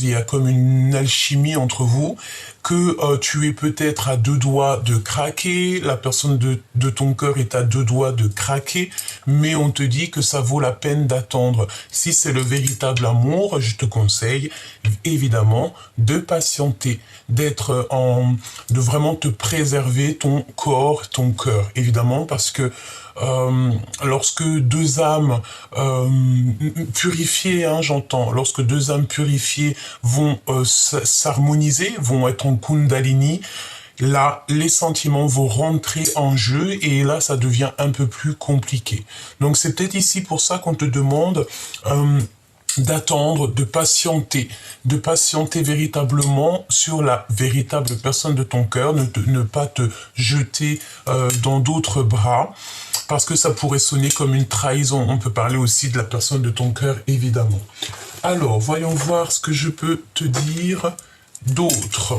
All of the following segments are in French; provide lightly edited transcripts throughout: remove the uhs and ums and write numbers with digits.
il y a comme une alchimie entre vous, que tu es peut-être à deux doigts de craquer, la personne de ton cœur est à deux doigts de craquer, mais on te dit que ça vaut la peine d'attendre. Si c'est le véritable amour, je te conseille évidemment de patienter, de vraiment te préserver ton corps, ton cœur, évidemment, parce que lorsque deux âmes purifiées, hein, j'entends, lorsque deux âmes purifiées vont s'harmoniser, vont être en Kundalini, là, les sentiments vont rentrer en jeu et là, ça devient un peu plus compliqué. Donc, c'est peut-être ici pour ça qu'on te demande d'attendre, de patienter véritablement sur la véritable personne de ton cœur, ne pas te jeter dans d'autres bras, parce que ça pourrait sonner comme une trahison. On peut parler aussi de la personne de ton cœur, évidemment. Alors, voyons voir ce que je peux te dire d'autre.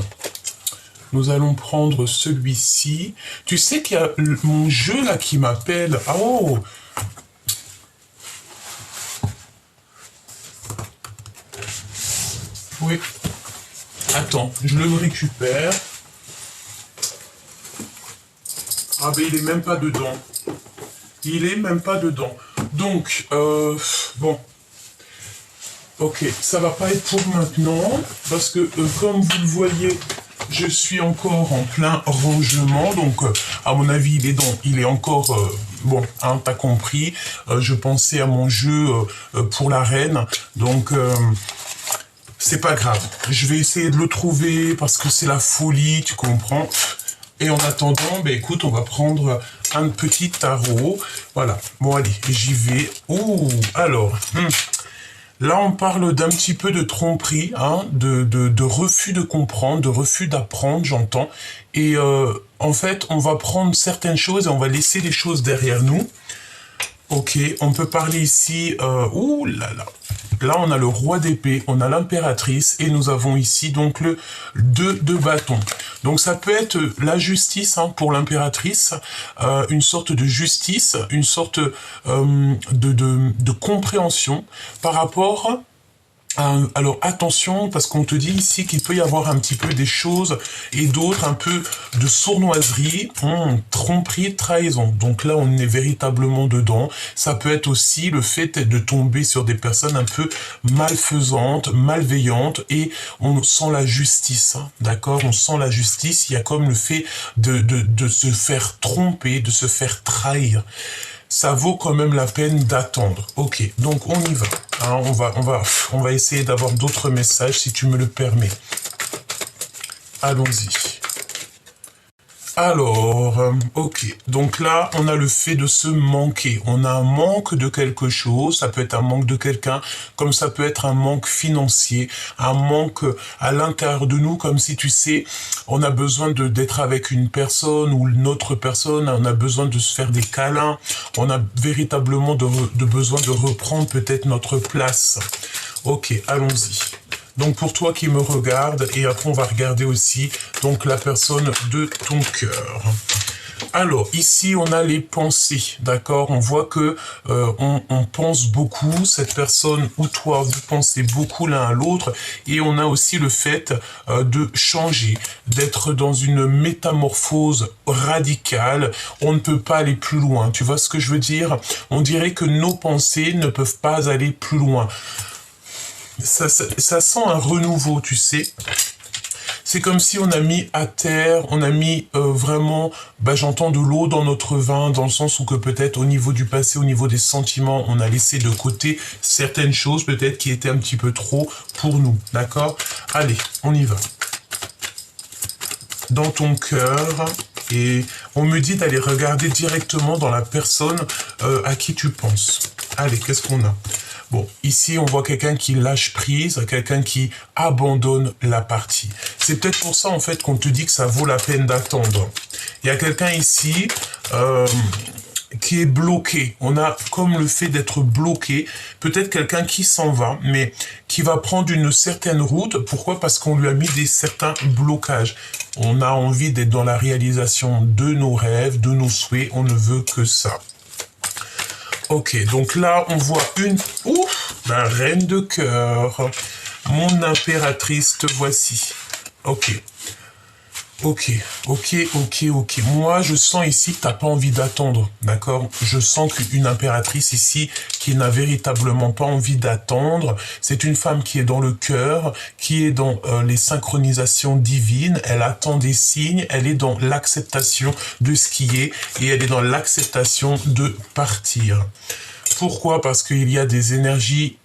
Nous allons prendre celui-ci. Tu sais qu'il y a mon jeu là qui m'appelle. Oh! Oui. Attends, je le récupère. Ah ben il est même pas dedans. Il est même pas dedans. Donc, bon. Ok, ça va pas être pour maintenant, parce que comme vous le voyez, je suis encore en plein rangement, donc à mon avis il est encore, bon, hein, t'as compris, je pensais à mon jeu pour la reine, donc c'est pas grave, je vais essayer de le trouver, parce que c'est la folie, tu comprends. Et en attendant, ben écoute, on va prendre un petit tarot. Voilà. Bon, allez, j'y vais. Ouh, alors. Là, on parle d'un petit peu de tromperie, hein, de refus de comprendre, de refus d'apprendre, j'entends. Et en fait, on va prendre certaines choses et on va laisser les choses derrière nous. Ok, on peut parler ici... ouh là là. Là, on a le roi d'épée, on a l'impératrice et nous avons ici donc le 2 de bâton. Donc ça peut être la justice, hein, pour l'impératrice, une sorte de justice, une sorte de compréhension par rapport... alors attention, parce qu'on te dit ici qu'il peut y avoir un petit peu des choses et d'autres, un peu de sournoiserie, tromperie, trahison. Donc là, on est véritablement dedans. Ça peut être aussi le fait de tomber sur des personnes un peu malfaisantes, malveillantes, et on sent la justice, hein, d'accord? On sent la justice, il y a comme le fait de se faire tromper, de se faire trahir. Ça vaut quand même la peine d'attendre. Ok, donc on y va. Hein, on va essayer d'avoir d'autres messages si tu me le permets. Allons-y. Alors, ok. Donc là, on a le fait de se manquer. On a un manque de quelque chose. Ça peut être un manque de quelqu'un, comme ça peut être un manque financier, un manque à l'intérieur de nous, comme si, tu sais, on a besoin d'être avec une personne ou une autre personne, on a besoin de se faire des câlins, on a véritablement de besoin de reprendre peut-être notre place. Ok, allons-y. Donc pour toi qui me regarde, et après on va regarder aussi donc la personne de ton cœur. Alors ici on a les pensées, d'accord? On voit que on pense beaucoup, cette personne ou toi vous pensez beaucoup l'un à l'autre, et on a aussi le fait de changer, d'être dans une métamorphose radicale. On ne peut pas aller plus loin. Tu vois ce que je veux dire? On dirait que nos pensées ne peuvent pas aller plus loin. Ça sent un renouveau, tu sais. C'est comme si on a mis à terre, on a mis vraiment, j'entends de l'eau dans notre vin, dans le sens où que peut-être au niveau du passé, au niveau des sentiments, on a laissé de côté certaines choses peut-être qui étaient un petit peu trop pour nous, d'accord? Allez, on y va. Dans ton cœur, et on me dit d'aller regarder directement dans la personne à qui tu penses. Allez, qu'est-ce qu'on a? Bon, ici, on voit quelqu'un qui lâche prise, quelqu'un qui abandonne la partie. C'est peut-être pour ça, en fait, qu'on te dit que ça vaut la peine d'attendre. Il y a quelqu'un ici qui est bloqué. On a comme le fait d'être bloqué. Peut-être quelqu'un qui s'en va, mais qui va prendre une certaine route. Pourquoi? Parce qu'on lui a mis certains blocages. On a envie d'être dans la réalisation de nos rêves, de nos souhaits. On ne veut que ça. Ok, donc là, on voit la reine de cœur. Mon impératrice, te voici. Ok. Ok. Moi, je sens ici que tu n'as pas envie d'attendre, d'accord? Je sens qu'une impératrice ici qui n'a véritablement pas envie d'attendre, c'est une femme qui est dans le cœur, qui est dans les synchronisations divines, elle attend des signes, elle est dans l'acceptation de ce qui est et elle est dans l'acceptation de partir. Pourquoi? Parce qu'il y a des énergies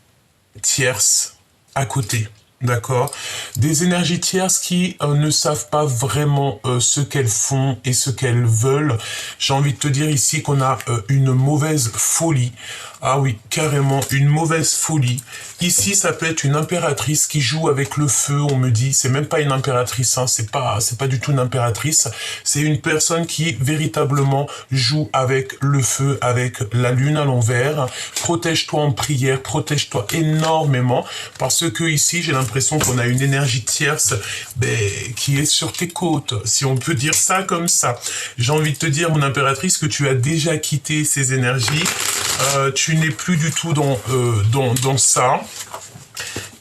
tierces à côté. D'accord? Des énergies tierces qui ne savent pas vraiment ce qu'elles font et ce qu'elles veulent. J'ai envie de te dire ici qu'on a une mauvaise folie. Ah oui, carrément, une mauvaise folie. Ici, ça peut être une impératrice qui joue avec le feu, on me dit. C'est même pas une impératrice, hein, c'est pas du tout une impératrice. C'est une personne qui, véritablement, joue avec le feu, avec la lune à l'envers. Protège-toi en prière, protège-toi énormément. Parce que ici, j'ai l'impression qu'on a une énergie tierce qui est sur tes côtes, si on peut dire ça comme ça. J'ai envie de te dire, mon impératrice, que tu as déjà quitté ces énergies. Tu n'es plus du tout dans ça.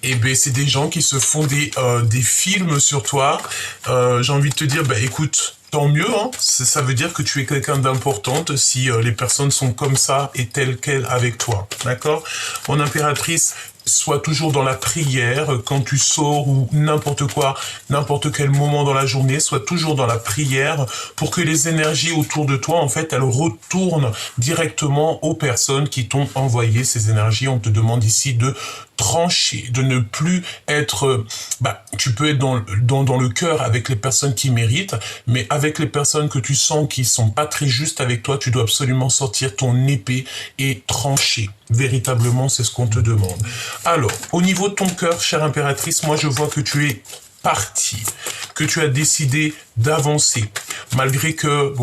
Et ben c'est des gens qui se font des films sur toi. J'ai envie de te dire, écoute, tant mieux, hein. Ça veut dire que tu es quelqu'un d'importante si les personnes sont comme ça et telles quelles avec toi. D'accord? Mon impératrice, sois toujours dans la prière quand tu sors ou n'importe quoi, n'importe quel moment dans la journée, sois toujours dans la prière pour que les énergies autour de toi, en fait, elles retournent directement aux personnes qui t'ont envoyé ces énergies. On te demande ici de trancher, de ne plus être... tu peux être dans le cœur avec les personnes qui méritent, mais avec les personnes que tu sens qui sont pas très justes avec toi, tu dois absolument sortir ton épée et trancher. Véritablement, c'est ce qu'on te demande. Alors, au niveau de ton cœur, chère impératrice, moi je vois que tu es partie, que tu as décidé d'avancer, malgré que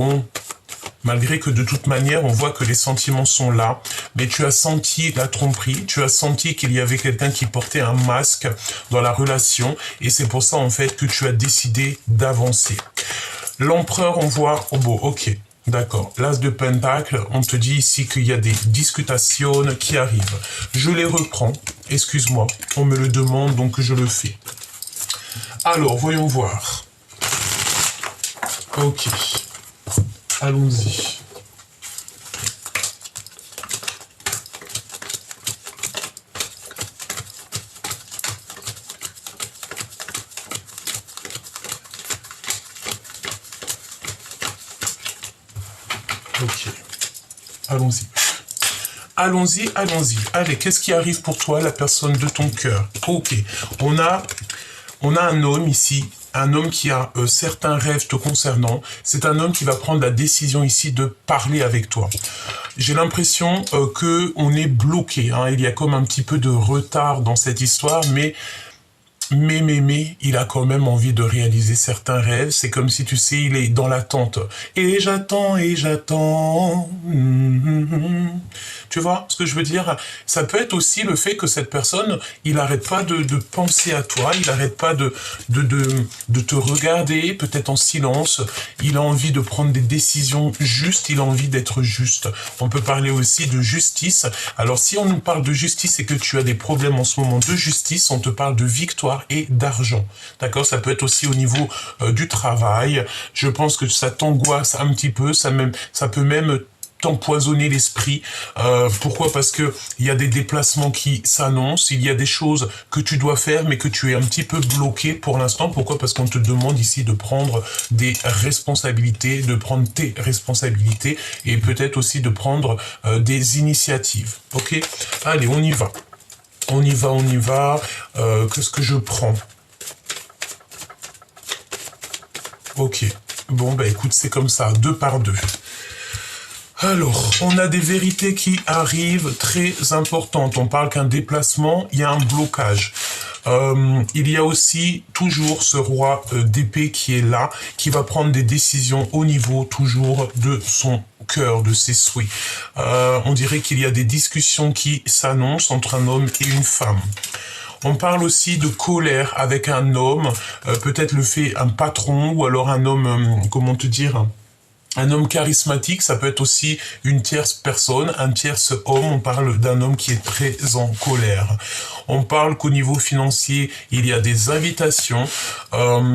de toute manière, on voit que les sentiments sont là, mais tu as senti la tromperie, tu as senti qu'il y avait quelqu'un qui portait un masque dans la relation, et c'est pour ça en fait que tu as décidé d'avancer. L'empereur, on voit, ok. D'accord. L'as de Pentacle, on te dit ici qu'il y a des discutations qui arrivent. Je les reprends. Excuse-moi. On me le demande, donc je le fais. Alors, voyons voir. Ok. Allons-y. Ok. Allons-y. Allons-y. Allez, qu'est-ce qui arrive pour toi, la personne de ton cœur? Ok. On a un homme ici, un homme qui a certains rêves te concernant. C'est un homme qui va prendre la décision ici de parler avec toi. J'ai l'impression que on est bloqué. Hein. Il y a comme un petit peu de retard dans cette histoire, mais il a quand même envie de réaliser certains rêves. C'est comme si, tu sais, il est dans l'attente. Et j'attends. Tu vois ce que je veux dire? Ça peut être aussi le fait que cette personne, il n'arrête pas de penser à toi, il n'arrête pas de te regarder, peut-être en silence. Il a envie de prendre des décisions justes, il a envie d'être juste. On peut parler aussi de justice. Alors, si on nous parle de justice et que tu as des problèmes en ce moment de justice, on te parle de victoire et d'argent. D'accord? Ça peut être aussi au niveau du travail. Je pense que ça t'angoisse un petit peu, ça peut même t'empoisonner l'esprit. Pourquoi? Parce que il y a des déplacements qui s'annoncent, il y a des choses que tu dois faire, mais que tu es un petit peu bloqué pour l'instant. Pourquoi? Parce qu'on te demande ici de prendre des responsabilités, de prendre tes responsabilités, et peut-être aussi de prendre des initiatives. Ok? Allez, on y va. On y va. Qu'est-ce que je prends? Ok. Bon, écoute, c'est comme ça, 2 par 2. Alors, on a des vérités qui arrivent très importantes. On parle qu'un déplacement, il y a un blocage. Il y a aussi toujours ce roi d'épée qui est là, qui va prendre des décisions au niveau toujours de son cœur, de ses souhaits. On dirait qu'il y a des discussions qui s'annoncent entre un homme et une femme. On parle aussi de colère avec un homme, peut-être un patron, ou alors un homme, comment te dire, Un homme charismatique, ça peut être aussi une tierce personne, un tierce homme. On parle d'un homme qui est très en colère. On parle qu'au niveau financier, il y a des invitations,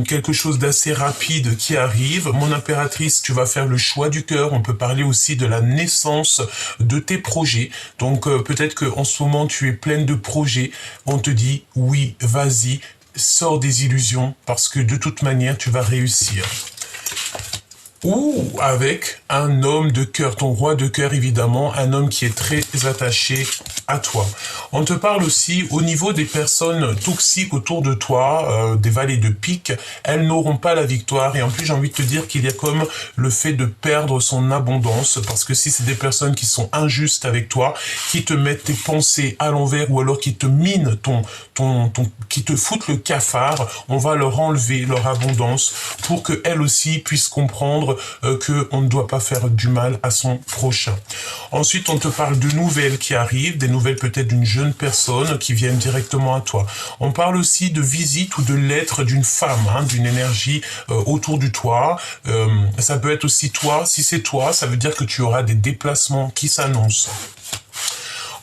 quelque chose d'assez rapide qui arrive. Mon impératrice, tu vas faire le choix du cœur. On peut parler aussi de la naissance de tes projets. Donc peut-être qu'en ce moment, tu es pleine de projets. On te dit, oui, vas-y, sors des illusions parce que de toute manière, tu vas réussir. Ou avec un homme de cœur, ton roi de cœur évidemment, un homme qui est très attaché à toi. On te parle aussi au niveau des personnes toxiques autour de toi, des vallées de pique, elles n'auront pas la victoire et en plus j'ai envie de te dire qu'il y a comme le fait de perdre son abondance parce que si c'est des personnes qui sont injustes avec toi, qui te mettent tes pensées à l'envers ou alors qui te minent qui te foutent le cafard, on va leur enlever leur abondance pour qu'elles aussi puissent comprendre qu'on ne doit pas faire du mal à son prochain. Ensuite, on te parle de nouvelles qui arrivent, des nouvelles peut-être d'une jeune personne qui viennent directement à toi. On parle aussi de visite ou de lettres d'une femme, hein, d'une énergie autour du toi. Ça peut être aussi toi. Si c'est toi, ça veut dire que tu auras des déplacements qui s'annoncent.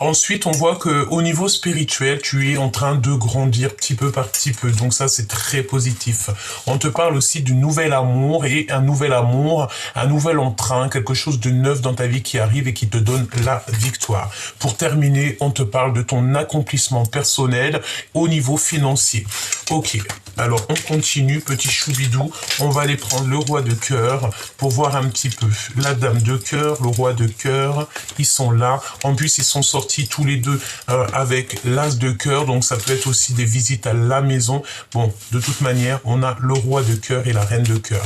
Ensuite, on voit que au niveau spirituel, tu es en train de grandir petit peu par petit peu. Donc ça, c'est très positif. On te parle aussi du nouvel amour et un nouvel amour, un nouvel entrain, quelque chose de neuf dans ta vie qui arrive et qui te donne la victoire. Pour terminer, on te parle de ton accomplissement personnel au niveau financier. Ok. Alors, on continue, petit choubidou. On va aller prendre le roi de cœur pour voir un petit peu. La dame de cœur, le roi de cœur, ils sont là. En plus, ils sont sortis tous les deux avec l'as de cœur. Donc, ça peut être aussi des visites à la maison. Bon, de toute manière, on a le roi de cœur et la reine de cœur.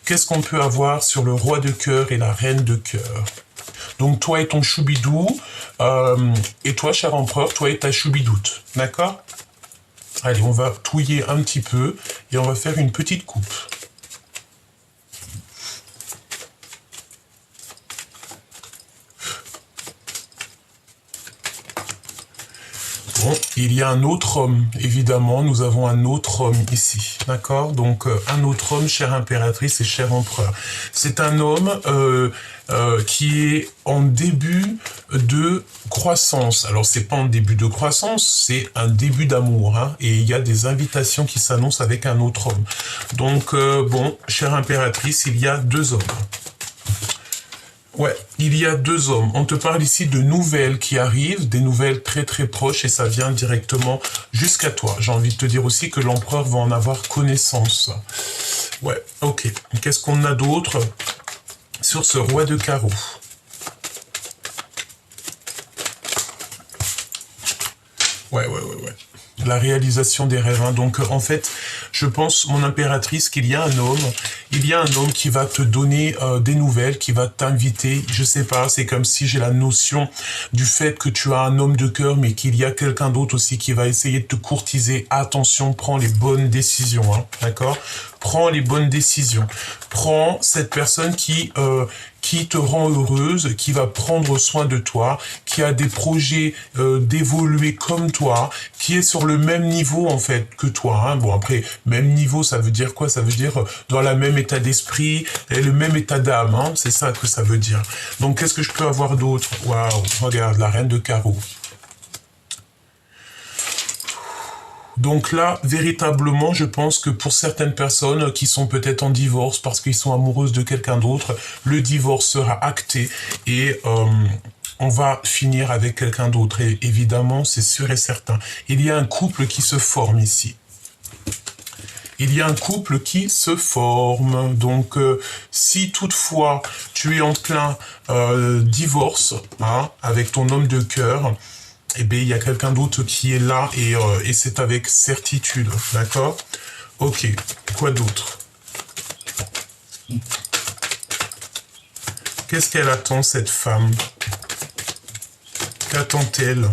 Qu'est-ce qu'on peut avoir sur le roi de cœur et la reine de cœur? Donc, toi et ton choubidou. Et toi, cher empereur, toi et ta choubidoute. D'accord? Allez, on va touiller un petit peu et on va faire une petite coupe. Bon, il y a un autre homme, évidemment, nous avons un autre homme ici, d'accord? Donc, un autre homme, chère impératrice et cher empereur. C'est un homme qui est en début de croissance. Alors, c'est pas en début de croissance, c'est un début d'amour, hein, et il y a des invitations qui s'annoncent avec un autre homme. Donc, bon, chère impératrice, il y a deux hommes. Ouais, il y a deux hommes. On te parle ici de nouvelles qui arrivent, des nouvelles très très proches et ça vient directement jusqu'à toi. J'ai envie de te dire aussi que l'empereur va en avoir connaissance. Ouais, ok. Qu'est-ce qu'on a d'autre sur ce roi de carreau? Ouais. La réalisation des rêves. Hein. Donc, en fait, je pense, mon impératrice, qu'il y a un homme qui va te donner des nouvelles, qui va t'inviter. Je sais pas, c'est comme si j'ai la notion du fait que tu as un homme de cœur, mais qu'il y a quelqu'un d'autre aussi qui va essayer de te courtiser. Attention, prends les bonnes décisions, hein, d'accord? Prends les bonnes décisions. Prends cette personne qui te rend heureuse, qui va prendre soin de toi, qui a des projets d'évoluer comme toi, qui est sur le même niveau en fait que toi. Hein. Bon après, même niveau, ça veut dire quoi? Ça veut dire dans le même état d'esprit et le même état d'âme. Hein. C'est ça que ça veut dire. Donc qu'est-ce que je peux avoir d'autre? Waouh, regarde, la reine de carreau. Donc là, véritablement, je pense que pour certaines personnes qui sont peut-être en divorce parce qu'ils sont amoureuses de quelqu'un d'autre, le divorce sera acté et on va finir avec quelqu'un d'autre. Et évidemment, c'est sûr et certain. Il y a un couple qui se forme ici. Il y a un couple qui se forme. Donc, si toutefois tu es en plein divorce hein, avec ton homme de cœur, eh bien, il y a quelqu'un d'autre qui est là et c'est avec certitude, d'accord? Ok, quoi d'autre? Qu'est-ce qu'elle attend, cette femme? Qu'attend-elle?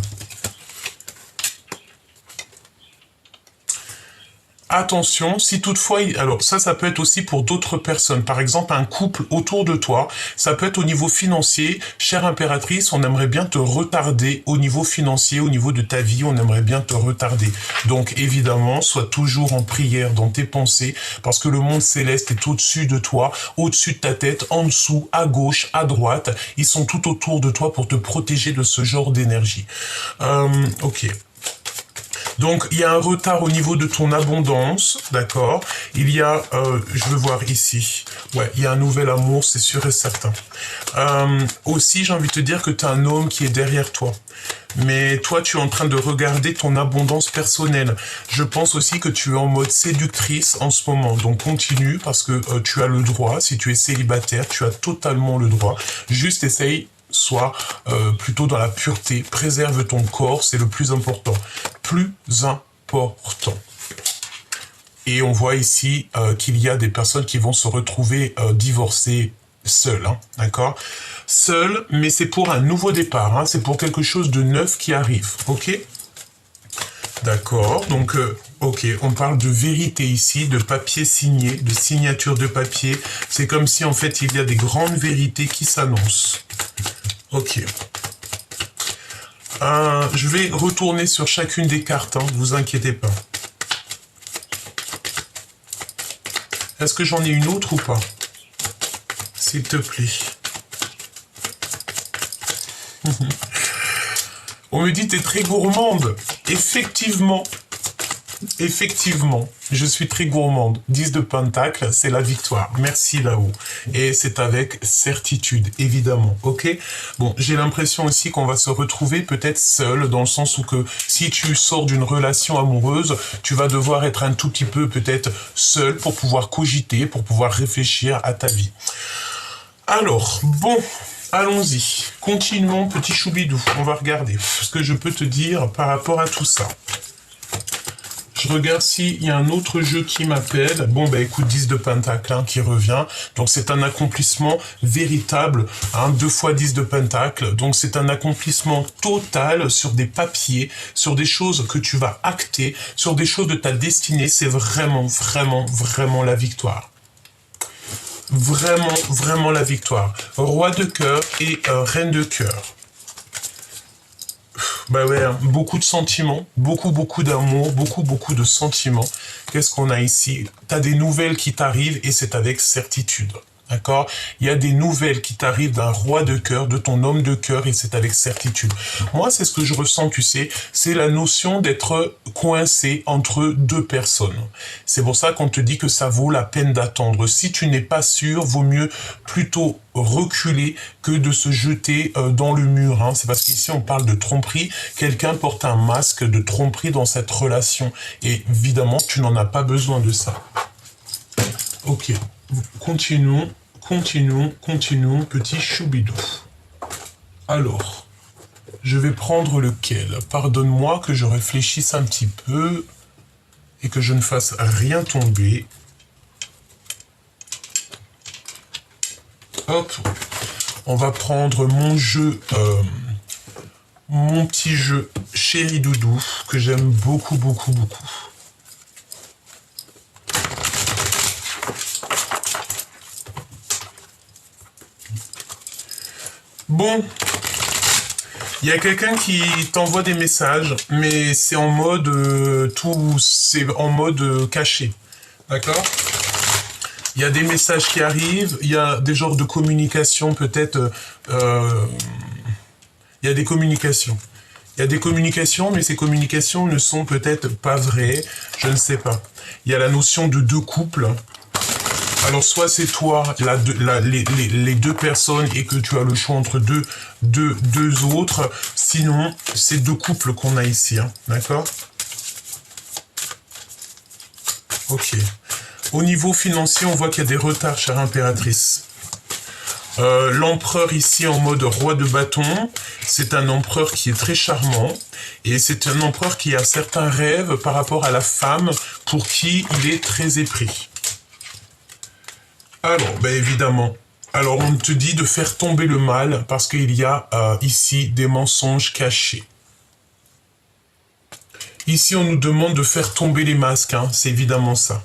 attention, si toutefois, alors ça peut être aussi pour d'autres personnes, par exemple un couple autour de toi, ça peut être au niveau financier, chère impératrice, on aimerait bien te retarder au niveau financier, au niveau de ta vie, on aimerait bien te retarder. Donc évidemment, sois toujours en prière dans tes pensées, parce que le monde céleste est au-dessus de toi, au-dessus de ta tête, en dessous, à gauche, à droite, ils sont tout autour de toi pour te protéger de ce genre d'énergie. Ok. Donc, il y a un retard au niveau de ton abondance, d'accord. Il y a, je veux voir ici, ouais, il y a un nouvel amour, c'est sûr et certain. Aussi, j'ai envie de te dire que tu as un homme qui est derrière toi. Mais toi, tu es en train de regarder ton abondance personnelle. Je pense aussi que tu es en mode séductrice en ce moment. Donc, continue parce que tu as le droit. Si tu es célibataire, tu as totalement le droit. Juste essaye sois plutôt dans la pureté, préserve ton corps, c'est le plus important. Plus important. Et on voit ici qu'il y a des personnes qui vont se retrouver divorcées seules, hein, d'accord? Seules, mais c'est pour un nouveau départ, hein, c'est pour quelque chose de neuf qui arrive, ok? D'accord, donc, ok, on parle de vérité ici, de papier signé, de signature de papier. C'est comme si, en fait, il y a des grandes vérités qui s'annoncent. Ok. Je vais retourner sur chacune des cartes, hein, vous inquiétez pas. Est-ce que j'en ai une autre ou pas? S'il te plaît. On me dit t'es très gourmande. Effectivement. Effectivement, je suis très gourmande. 10 de Pentacle, c'est la victoire. Merci là-haut. Et c'est avec certitude, évidemment. Ok? Bon, j'ai l'impression aussi qu'on va se retrouver peut-être seul, dans le sens où que si tu sors d'une relation amoureuse, tu vas devoir être un tout petit peu peut-être seul pour pouvoir cogiter, pour pouvoir réfléchir à ta vie. Alors, bon, allons-y. Continuons, petit choubidou. On va regarder ce que je peux te dire par rapport à tout ça. Je regarde s'il y a un autre jeu qui m'appelle. Bon, bah écoute, 10 de Pentacle hein, qui revient. Donc c'est un accomplissement véritable. Hein, 2 fois 10 de Pentacle. Donc c'est un accomplissement total sur des papiers, sur des choses que tu vas acter, sur des choses de ta destinée. C'est vraiment, vraiment, vraiment la victoire. Vraiment, vraiment la victoire. Roi de cœur et reine de cœur. Bah ouais, hein, beaucoup de sentiments, beaucoup d'amour, beaucoup de sentiments. Qu'est-ce qu'on a ici? T'as des nouvelles qui t'arrivent et c'est avec certitude. D'accord? Il y a des nouvelles qui t'arrivent d'un roi de cœur, de ton homme de cœur, et c'est avec certitude. Moi, c'est ce que je ressens, tu sais, c'est la notion d'être coincé entre deux personnes. C'est pour ça qu'on te dit que ça vaut la peine d'attendre. Si tu n'es pas sûr, vaut mieux plutôt reculer que de se jeter dans le mur. Hein. C'est parce qu'ici, on parle de tromperie. Quelqu'un porte un masque de tromperie dans cette relation. Et évidemment, tu n'en as pas besoin de ça. Ok, continuons, petit choubidou. Alors, je vais prendre lequel? Pardonne-moi que je réfléchisse un petit peu et que je ne fasse rien tomber. Hop, on va prendre mon jeu, mon petit jeu Chéri Doudou, que j'aime beaucoup. Bon, il y a quelqu'un qui t'envoie des messages, mais c'est en mode c'est en mode caché, d'accord? Il y a des messages qui arrivent, il y a des genres de communication peut-être, il y a des communications. Il y a des communications, mais ces communications ne sont peut-être pas vraies, je ne sais pas. Il y a la notion de deux couples. Alors, soit c'est toi, les deux personnes, et que tu as le choix entre deux autres. Sinon, c'est deux couples qu'on a ici, hein, d'accord? Ok. Au niveau financier, on voit qu'il y a des retards, chère impératrice. L'empereur ici en mode roi de bâton, c'est un empereur qui est très charmant. Et c'est un empereur qui a certains rêves par rapport à la femme pour qui il est très épris. Alors, ben évidemment. Alors, on te dit de faire tomber le mal parce qu'il y a ici des mensonges cachés. Ici, on nous demande de faire tomber les masques, hein, c'est évidemment ça.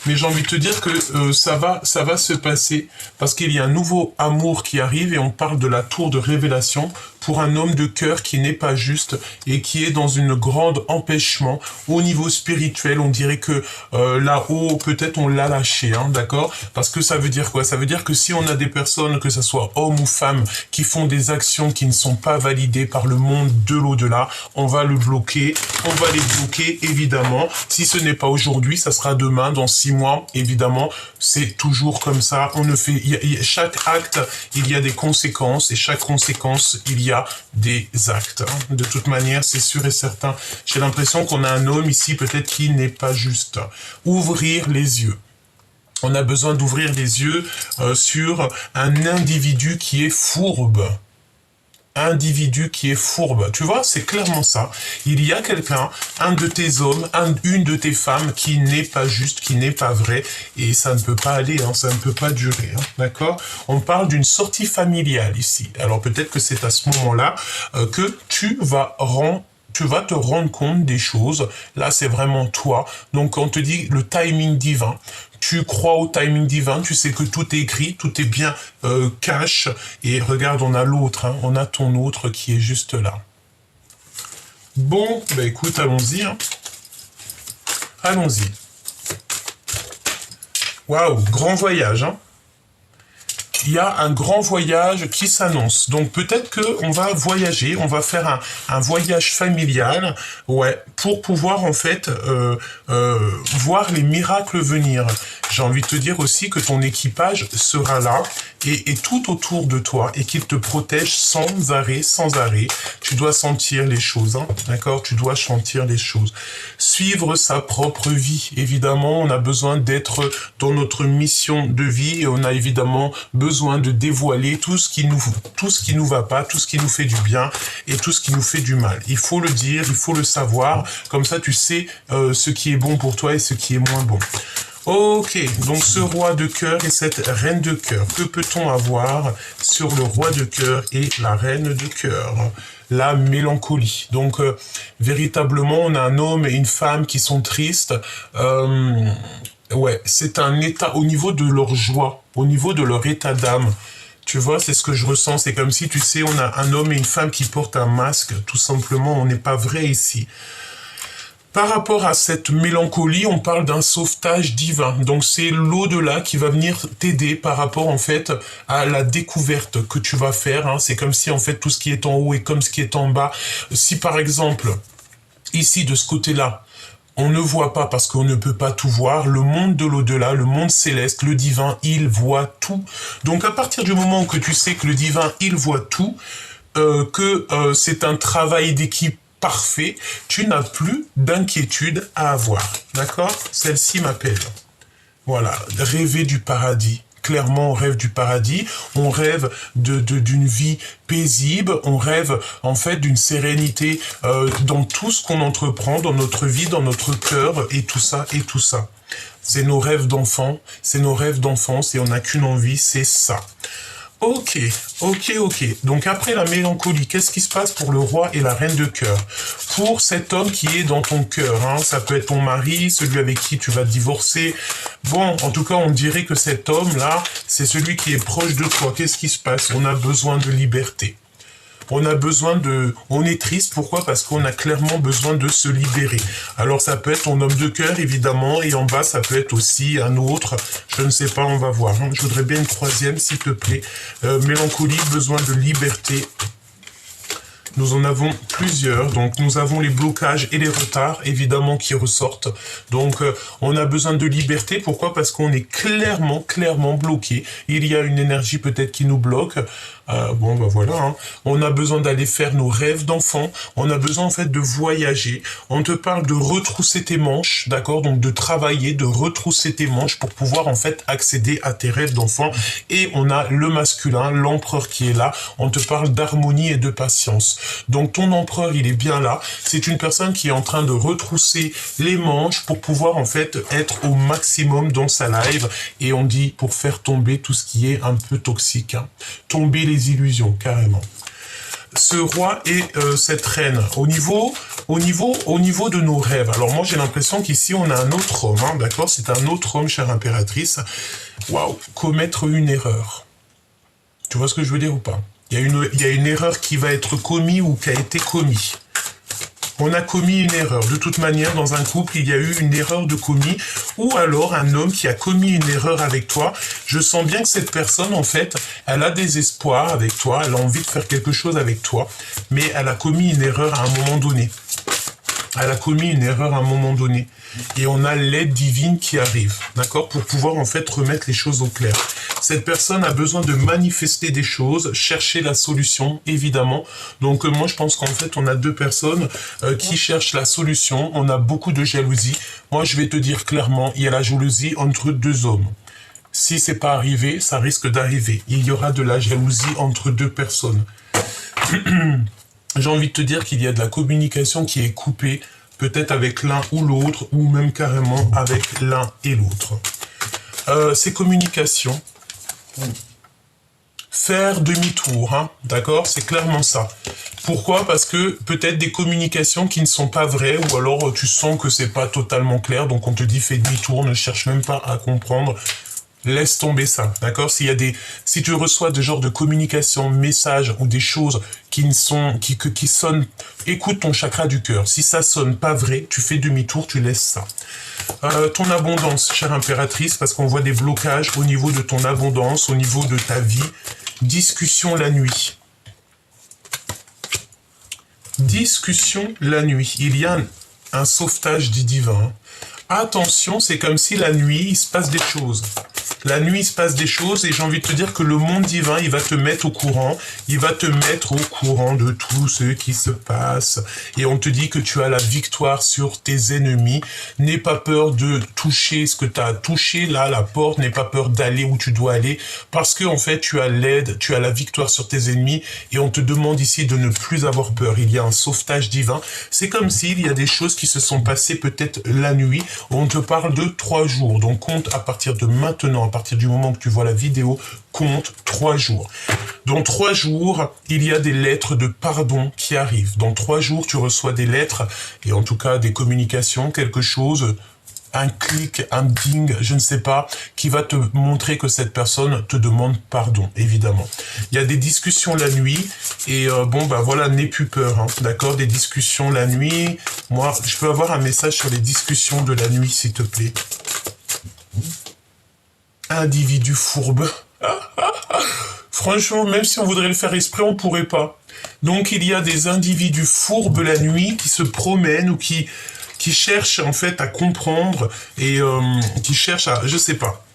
Mais j'ai envie de te dire que ça va se passer parce qu'il y a un nouveau amour qui arrive et on parle de la tour de révélation pour un homme de cœur qui n'est pas juste et qui est dans une grande empêchement au niveau spirituel. On dirait que là-haut, peut-être on l'a lâché, hein, d'accord? Parce que ça veut dire quoi? Ça veut dire que si on a des personnes, que ce soit hommes ou femmes, qui font des actions qui ne sont pas validées par le monde de l'au-delà, on va le bloquer, on va les bloquer, évidemment. Si ce n'est pas aujourd'hui, ça sera demain, dans 6 mois, évidemment. C'est toujours comme ça. On ne fait, chaque acte, il y a des conséquences et chaque conséquence, il y a des actes. De toute manière, c'est sûr et certain. J'ai l'impression qu'on a un homme ici, peut-être qui n'est pas juste. Ouvrir les yeux. On a besoin d'ouvrir les yeux sur un individu qui est fourbe. Individu qui est fourbe. Tu vois, c'est clairement ça. Il y a quelqu'un, un de tes hommes, une de tes femmes qui n'est pas juste, qui n'est pas vrai, et ça ne peut pas aller, hein, ça ne peut pas durer, hein, d'accord? On parle d'une sortie familiale ici. Alors peut-être que c'est à ce moment-là que tu vas te rendre compte des choses. Là, c'est vraiment toi. Donc, on te dit le timing divin. Tu crois au timing divin, tu sais que tout est écrit, tout est bien cash. Et regarde, on a l'autre, hein, on a ton autre qui est juste là. Bon, bah écoute, allons-y. Hein. Allons-y. Waouh, grand voyage, hein. Il y a un grand voyage qui s'annonce. Donc peut-être qu'on va voyager, on va faire un voyage familial, ouais, pour pouvoir en fait voir les miracles venir. J'ai envie de te dire aussi que ton équipage sera là et tout autour de toi et qu'il te protège sans arrêt, sans arrêt. Tu dois sentir les choses, hein, d'accord? Tu dois sentir les choses. Suivre sa propre vie. Évidemment, on a besoin d'être dans notre mission de vie et on a évidemment besoin de dévoiler tout ce qui nous va pas, tout ce qui nous fait du bien et tout ce qui nous fait du mal. Il faut le dire, il faut le savoir. Comme ça, tu sais ce qui est bon pour toi et ce qui est moins bon. Ok, donc ce roi de cœur et cette reine de cœur. Que peut-on avoir sur le roi de cœur et la reine de cœur? La mélancolie. Donc, véritablement, on a un homme et une femme qui sont tristes. Ouais, c'est un état au niveau de leur joie, au niveau de leur état d'âme. Tu vois, c'est ce que je ressens. C'est comme si, tu sais, on a un homme et une femme qui portent un masque. Tout simplement, on n'est pas vrai ici. Par rapport à cette mélancolie, on parle d'un sauvetage divin. Donc c'est l'au-delà qui va venir t'aider par rapport en fait à la découverte que tu vas faire. Hein. C'est comme si en fait tout ce qui est en haut est comme ce qui est en bas. Si par exemple, ici de ce côté-là, on ne voit pas parce qu'on ne peut pas tout voir. Le monde de l'au-delà, le monde céleste, le divin, il voit tout. Donc à partir du moment que tu sais que le divin, il voit tout, que c'est un travail d'équipe parfait, tu n'as plus d'inquiétude à avoir. D'accord? Celle-ci m'appelle. Voilà, rêver du paradis. Clairement, on rêve du paradis, on rêve d'une vie paisible, on rêve en fait d'une sérénité dans tout ce qu'on entreprend, dans notre vie, dans notre cœur, et tout ça, et tout ça. C'est nos rêves d'enfants, c'est nos rêves d'enfance, et on n'a qu'une envie, c'est ça. Ok. Donc après la mélancolie, qu'est-ce qui se passe pour le roi et la reine de cœur? Pour cet homme qui est dans ton cœur, hein, ça peut être ton mari, celui avec qui tu vas divorcer. Bon, en tout cas, on dirait que cet homme-là, c'est celui qui est proche de toi. Qu'est-ce qui se passe? On a besoin de liberté. On est triste, pourquoi? Parce qu'on a clairement besoin de se libérer. Alors ça peut être ton homme de cœur, évidemment, et en bas, ça peut être aussi un autre, je ne sais pas, on va voir. Je voudrais bien une troisième, s'il te plaît. Mélancolie, besoin de liberté. Nous en avons plusieurs, donc nous avons les blocages et les retards, évidemment, qui ressortent. Donc, on a besoin de liberté. Pourquoi? Parce qu'on est clairement bloqué. Il y a une énergie peut-être qui nous bloque. Bon, ben voilà. Hein. On a besoin d'aller faire nos rêves d'enfant. On a besoin, en fait, de voyager. On te parle de retrousser tes manches, d'accord? Donc, de travailler, de retrousser tes manches pour pouvoir, en fait, accéder à tes rêves d'enfant. Et on a le masculin, l'empereur qui est là. On te parle d'harmonie et de patience. Donc ton empereur, il est bien là. C'est une personne qui est en train de retrousser les manches pour pouvoir en fait être au maximum dans sa live. Et on dit pour faire tomber tout ce qui est un peu toxique. Hein. Tomber les illusions, carrément. ce roi et cette reine, au niveau de nos rêves. Alors moi j'ai l'impression qu'ici on a un autre homme, hein, d'accord? C'est un autre homme, chère impératrice. Waouh, commettre une erreur. Tu vois ce que je veux dire ou pas? Il y a une erreur qui va être commise ou qui a été commise. On a commis une erreur. De toute manière, dans un couple, il y a eu une erreur de commis, ou alors un homme qui a commis une erreur avec toi. Je sens bien que cette personne, en fait, elle a des espoirs avec toi, elle a envie de faire quelque chose avec toi, mais elle a commis une erreur à un moment donné. Elle a commis une erreur à un moment donné. Et on a l'aide divine qui arrive, d'accord, pour pouvoir en fait remettre les choses au clair. Cette personne a besoin de manifester des choses, chercher la solution, évidemment. Donc moi je pense qu'en fait on a deux personnes qui cherchent la solution. On a beaucoup de jalousie. Moi je vais te dire clairement, il y a la jalousie entre deux hommes. Si c'est pas arrivé, ça risque d'arriver. Il y aura de la jalousie entre deux personnes. J'ai envie de te dire qu'il y a de la communication qui est coupée, peut-être avec l'un ou l'autre, ou même carrément avec l'un et l'autre. Ces communications, faire demi-tour, hein, d'accord? C'est clairement ça. Pourquoi? Parce que peut-être des communications qui ne sont pas vraies, ou alors tu sens que c'est pas totalement clair, donc on te dit fais demi-tour, ne cherche même pas à comprendre. Laisse tomber ça, d'accord? Si tu reçois des genres de communication, messages ou des choses qui sonnent, écoute ton chakra du cœur. Si ça sonne pas vrai, tu fais demi-tour, tu laisses ça. Ton abondance, chère impératrice, parce qu'on voit des blocages au niveau de ton abondance, au niveau de ta vie. Discussion la nuit. Discussion la nuit. Il y a un sauvetage du divin. Attention, c'est comme si la nuit, il se passe des choses. La nuit, il se passe des choses et j'ai envie de te dire que le monde divin, il va te mettre au courant. Il va te mettre au courant de tout ce qui se passe. Et on te dit que tu as la victoire sur tes ennemis. N'aie pas peur de toucher ce que tu as touché, là, la porte. N'aie pas peur d'aller où tu dois aller. Parce que, en fait, tu as l'aide, tu as la victoire sur tes ennemis. Et on te demande ici de ne plus avoir peur. Il y a un sauvetage divin. C'est comme s'il y a des choses qui se sont passées peut-être la nuit. On te parle de 3 jours. Donc, compte à partir de maintenant, à partir du moment que tu vois la vidéo, compte 3 jours. Dans 3 jours, il y a des lettres de pardon qui arrivent. Dans 3 jours, tu reçois des lettres, et en tout cas des communications, quelque chose, un clic, un ding, je ne sais pas, qui va te montrer que cette personne te demande pardon, évidemment. Il y a des discussions la nuit, et bon, bah voilà, n'aie plus peur, hein, d'accord? Des discussions la nuit. Moi, je peux avoir un message sur les discussions de la nuit, s'il te plaît. Individu fourbe. Franchement, même si on voudrait le faire exprès, on pourrait pas. Donc, il y a des individus fourbes la nuit qui se promènent ou qui cherchent en fait à comprendre et qui cherchent à... Je sais pas.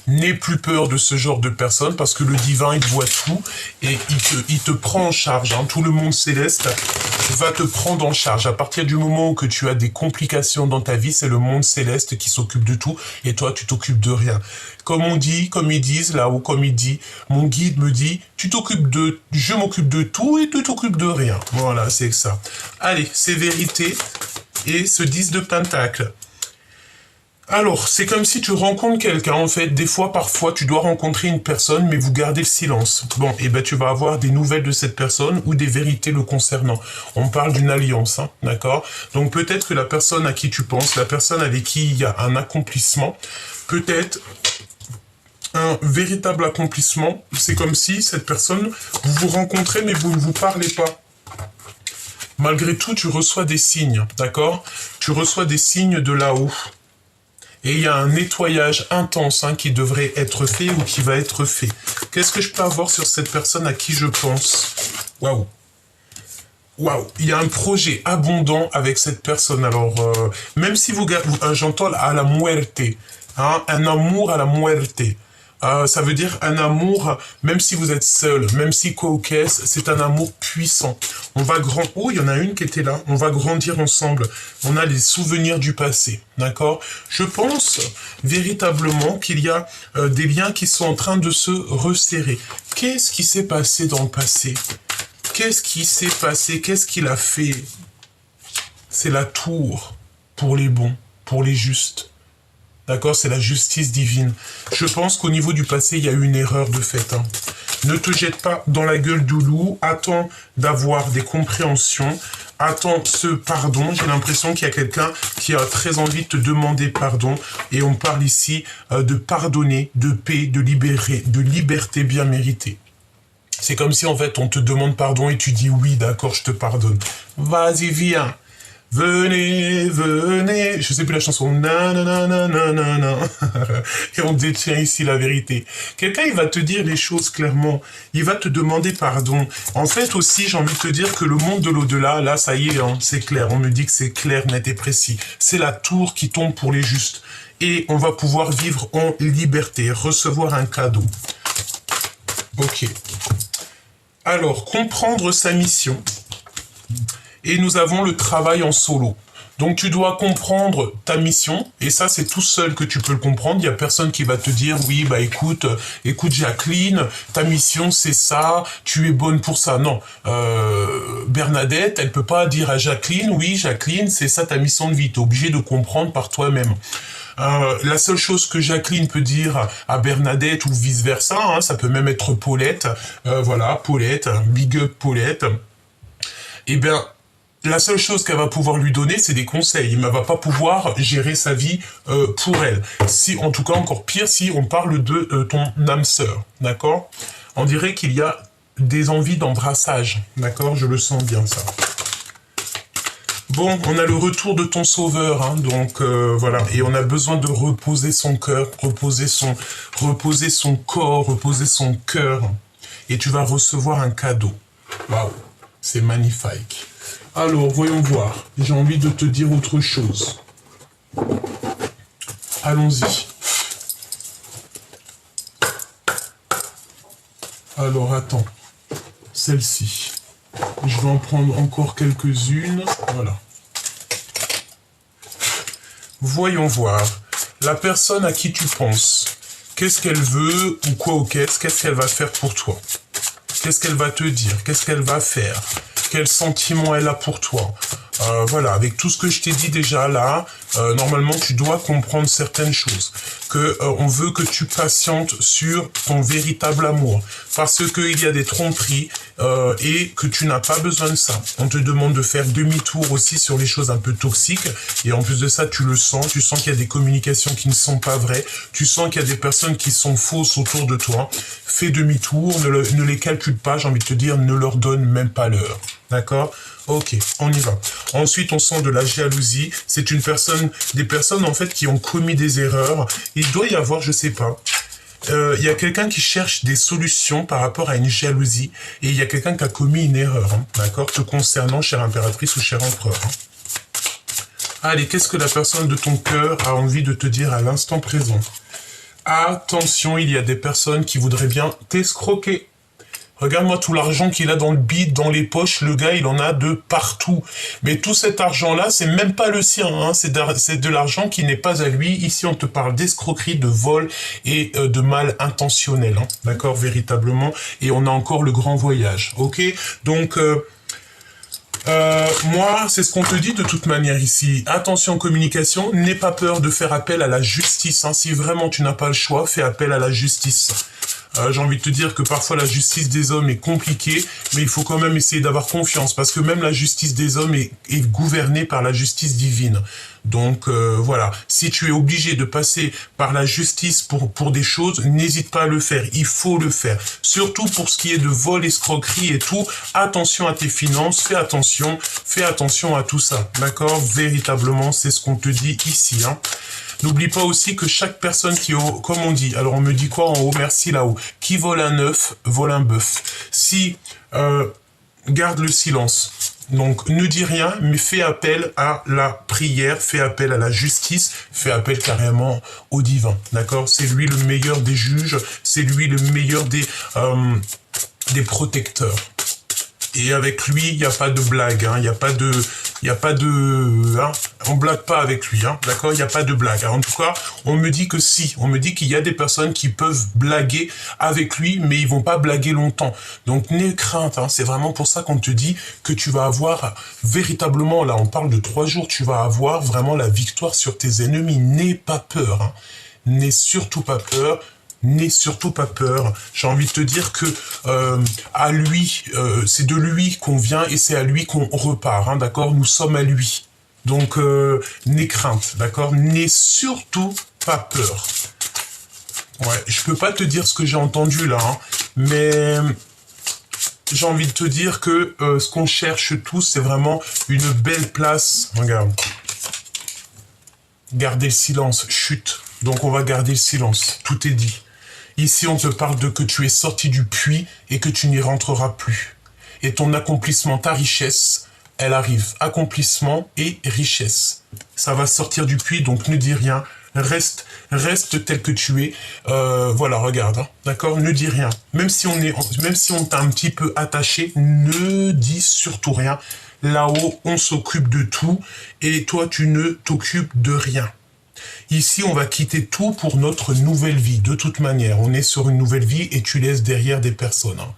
N'aie plus peur de ce genre de personnes parce que le divin, il voit tout et il te prend en charge. Hein. Tout le monde céleste va te prendre en charge. À partir du moment où que tu as des complications dans ta vie, c'est le monde céleste qui s'occupe de tout et toi, tu t'occupes de rien. Comme on dit, comme ils disent là-haut, comme il dit, mon guide me dit, je m'occupe de tout et tu t'occupes de rien. Voilà, c'est ça. Allez, c'est vérité et ce 10 de pentacle. Alors, c'est comme si tu rencontres quelqu'un, en fait. Des fois, parfois, tu dois rencontrer une personne, mais vous gardez le silence. Bon, et ben, tu vas avoir des nouvelles de cette personne ou des vérités le concernant. On parle d'une alliance, hein, d'accord? Donc, peut-être que la personne à qui tu penses, la personne avec qui il y a un accomplissement, peut-être un véritable accomplissement, c'est comme si cette personne, vous vous rencontrez, mais vous ne vous parlez pas. Malgré tout, tu reçois des signes, d'accord? Tu reçois des signes de là-haut. Et il y a un nettoyage intense qui devrait être fait ou qui va être fait. Qu'est-ce que je peux avoir sur cette personne à qui je pense? Waouh. Waouh. Il y a un projet abondant avec cette personne. Alors, même si vous gardez... J'entends à la muerte. Hein, un amour à la muerte. Ça veut dire un amour, même si vous êtes seul, même si co-caisse, c'est un amour puissant. On va Oh, il y en a une qui était là. On va grandir ensemble. On a les souvenirs du passé, d'accord? Je pense véritablement qu'il y a des liens qui sont en train de se resserrer. Qu'est-ce qui s'est passé dans le passé? Qu'est-ce qui s'est passé? Qu'est-ce qu'il a fait? C'est la tour pour les bons, pour les justes. D'accord, c'est la justice divine. Je pense qu'au niveau du passé, il y a eu une erreur de fait. Hein. Ne te jette pas dans la gueule du loup. Attends d'avoir des compréhensions. Attends ce pardon. J'ai l'impression qu'il y a quelqu'un qui a très envie de te demander pardon. Et on parle ici de pardonner, de paix, de liberté bien méritée. C'est comme si en fait on te demande pardon et tu dis oui, d'accord, je te pardonne. Vas-y, viens. Venez, venez, je sais plus la chanson, nanana, et on détient ici la vérité. Quelqu'un, il va te dire les choses clairement, il va te demander pardon. En fait aussi, j'ai envie de te dire que le monde de l'au-delà, là, ça y est, hein, c'est clair, on me dit que c'est clair, net et précis. C'est la tour qui tombe pour les justes. Et on va pouvoir vivre en liberté, recevoir un cadeau. Ok. Alors, comprendre sa mission. Et nous avons le travail en solo. Donc tu dois comprendre ta mission, et ça c'est tout seul que tu peux le comprendre. Il n'y a personne qui va te dire oui bah écoute Jacqueline, ta mission c'est ça, tu es bonne pour ça. Non, Bernadette, elle peut pas dire à Jacqueline oui Jacqueline c'est ça ta mission de vie. T'es obligé de comprendre par toi-même. La seule chose que Jacqueline peut dire à Bernadette ou vice versa, hein, ça peut même être Paulette. Voilà Paulette, big up Paulette. Eh bien la seule chose qu'elle va pouvoir lui donner, c'est des conseils. Mais elle va pas pouvoir gérer sa vie pour elle. Si, en tout cas, encore pire, si on parle de ton âme sœur, d'accord? On dirait qu'il y a des envies d'embrassage, d'accord? Je le sens bien, ça. Bon, on a le retour de ton sauveur, hein, donc voilà. Et on a besoin de reposer son cœur, reposer son corps, reposer son cœur. Et tu vas recevoir un cadeau. Waouh, c'est magnifique. Alors, voyons voir. J'ai envie de te dire autre chose. Allons-y. Alors, attends. Celle-ci. Je vais en prendre encore quelques-unes. Voilà. Voyons voir. La personne à qui tu penses. Qu'est-ce qu'elle veut ou quoi ou qu'est-ce qu'elle va faire pour toi? Qu'est-ce qu'elle va te dire? Qu'est-ce qu'elle va faire? Quel sentiment elle a pour toi? Voilà, avec tout ce que je t'ai dit déjà là, normalement tu dois comprendre certaines choses. On veut que tu patientes sur ton véritable amour. Parce qu'il y a des tromperies et que tu n'as pas besoin de ça. On te demande de faire demi-tour aussi sur les choses un peu toxiques. Et en plus de ça, tu le sens. Tu sens qu'il y a des communications qui ne sont pas vraies. Tu sens qu'il y a des personnes qui sont fausses autour de toi. Fais demi-tour, ne les calcule pas, j'ai envie de te dire, ne leur donne même pas l'heure. D'accord? Ok, on y va. Ensuite, on sent de la jalousie. C'est des personnes en fait qui ont commis des erreurs. Il doit y avoir, je sais pas, il y a quelqu'un qui cherche des solutions par rapport à une jalousie. Et il y a quelqu'un qui a commis une erreur, hein, d'accord? Te concernant, chère impératrice ou cher empereur. Hein. Allez, qu'est-ce que la personne de ton cœur a envie de te dire à l'instant présent? Attention, il y a des personnes qui voudraient bien t'escroquer. Regarde-moi tout l'argent qu'il a dans le bide, dans les poches, le gars il en a de partout. Mais tout cet argent-là, c'est même pas le sien, hein. C'est de l'argent qui n'est pas à lui. Ici on te parle d'escroquerie, de vol et de mal intentionnel, hein. D'accord, véritablement. Et on a encore le grand voyage, ok? Donc... moi, c'est ce qu'on te dit de toute manière ici. Attention communication, n'aie pas peur de faire appel à la justice, hein. Si vraiment tu n'as pas le choix, fais appel à la justice. J'ai envie de te dire que parfois la justice des hommes est compliquée, mais il faut quand même essayer d'avoir confiance, parce que même la justice des hommes est gouvernée par la justice divine. Donc voilà, si tu es obligé de passer par la justice pour des choses, n'hésite pas à le faire, il faut le faire. Surtout pour ce qui est de vol, escroquerie et tout, attention à tes finances, fais attention à tout ça, d'accord? Véritablement, c'est ce qu'on te dit ici, hein. N'oublie pas aussi que chaque personne qui, comme on dit, alors on me dit quoi en haut, merci là-haut, qui vole un œuf, vole un bœuf. Si, garde le silence. Donc, ne dis rien, mais fais appel à la prière, fais appel à la justice, fais appel carrément au divin, d'accord? C'est lui le meilleur des juges, c'est lui le meilleur des protecteurs. Et avec lui, il n'y a pas de blague, hein. Il n'y a pas de, hein. On blague pas avec lui, hein. D'accord? Il n'y a pas de blague. Alors, en tout cas, on me dit que si. On me dit qu'il y a des personnes qui peuvent blaguer avec lui, mais ils vont pas blaguer longtemps. Donc, n'aie crainte, hein. C'est vraiment pour ça qu'on te dit que tu vas avoir véritablement, là, on parle de 3 jours, tu vas avoir vraiment la victoire sur tes ennemis. N'aie pas peur, hein. N'aie surtout pas peur. n'aie surtout pas peur. J'ai envie de te dire que à lui, c'est de lui qu'on vient et c'est à lui qu'on repart, hein, d'accord? Nous sommes à lui. Donc, n'aie crainte, d'accord? N'aie surtout pas peur. Ouais, je peux pas te dire ce que j'ai entendu là, hein, mais j'ai envie de te dire que ce qu'on cherche tous, c'est vraiment une belle place. Regarde. Garder le silence, chut. Donc on va garder le silence, tout est dit. Ici, on te parle de que tu es sorti du puits et que tu n'y rentreras plus. Et ton accomplissement, ta richesse, elle arrive. Accomplissement et richesse. Ça va sortir du puits, donc ne dis rien. Reste tel que tu es. Voilà, regarde, hein, d'accord? Ne dis rien. Même si on t'a un petit peu attaché, ne dis surtout rien. Là-haut, on s'occupe de tout et toi, tu ne t'occupes de rien. Ici, on va quitter tout pour notre nouvelle vie. De toute manière, on est sur une nouvelle vie et tu laisses derrière des personnes. Hein.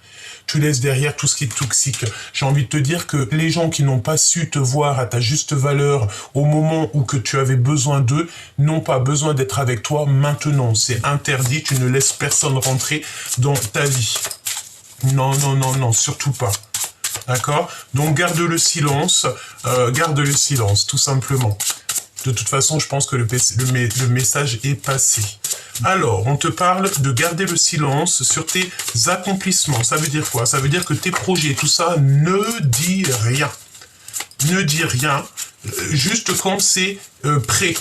Tu laisses derrière tout ce qui est toxique. J'ai envie de te dire que les gens qui n'ont pas su te voir à ta juste valeur au moment où que tu avais besoin d'eux, n'ont pas besoin d'être avec toi maintenant. C'est interdit, tu ne laisses personne rentrer dans ta vie. Non, non, non, non, surtout pas. D'accord? Donc garde le silence, tout simplement. De toute façon, je pense que le message est passé. Alors, on te parle de garder le silence sur tes accomplissements. Ça veut dire quoi? Ça veut dire que tes projets, tout ça, ne dis rien. Ne dis rien, juste quand c'est prêt.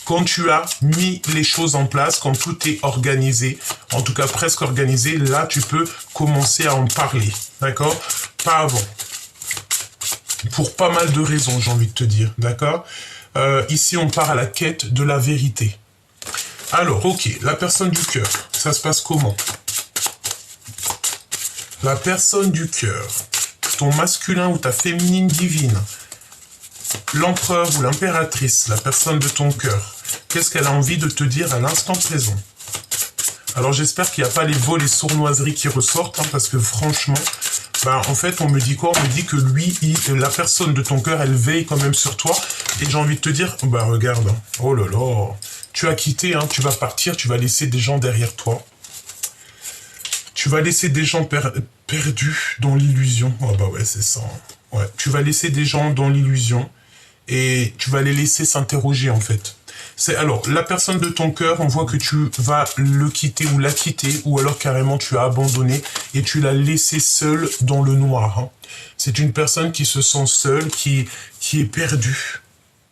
Quand tu as mis les choses en place, quand tout est organisé, en tout cas presque organisé, là, tu peux commencer à en parler. D'accord? Pas avant. Pour pas mal de raisons, j'ai envie de te dire. D'accord? Ici, on part à la quête de la vérité. Alors, ok, la personne du cœur, ça se passe comment? La personne du cœur, ton masculin ou ta féminine divine, l'empereur ou l'impératrice, la personne de ton cœur, qu'est-ce qu'elle a envie de te dire à l'instant présent? Alors, j'espère qu'il n'y a pas les vols et sournoiseries qui ressortent, hein, parce que franchement, en fait, on me dit quoi? On me dit que lui, la personne de ton cœur, elle veille quand même sur toi. Et j'ai envie de te dire, regarde, oh là là, tu as quitté, hein, tu vas partir, tu vas laisser des gens derrière toi. Tu vas laisser des gens perdus dans l'illusion. Oh ouais, c'est ça. Ouais, tu vas laisser des gens dans l'illusion et tu vas les laisser s'interroger, en fait. Alors, la personne de ton cœur, on voit que tu vas le quitter ou la quitter, ou alors carrément tu as abandonné et tu l'as laissé seul dans le noir. Hein. C'est une personne qui se sent seule, qui est perdue.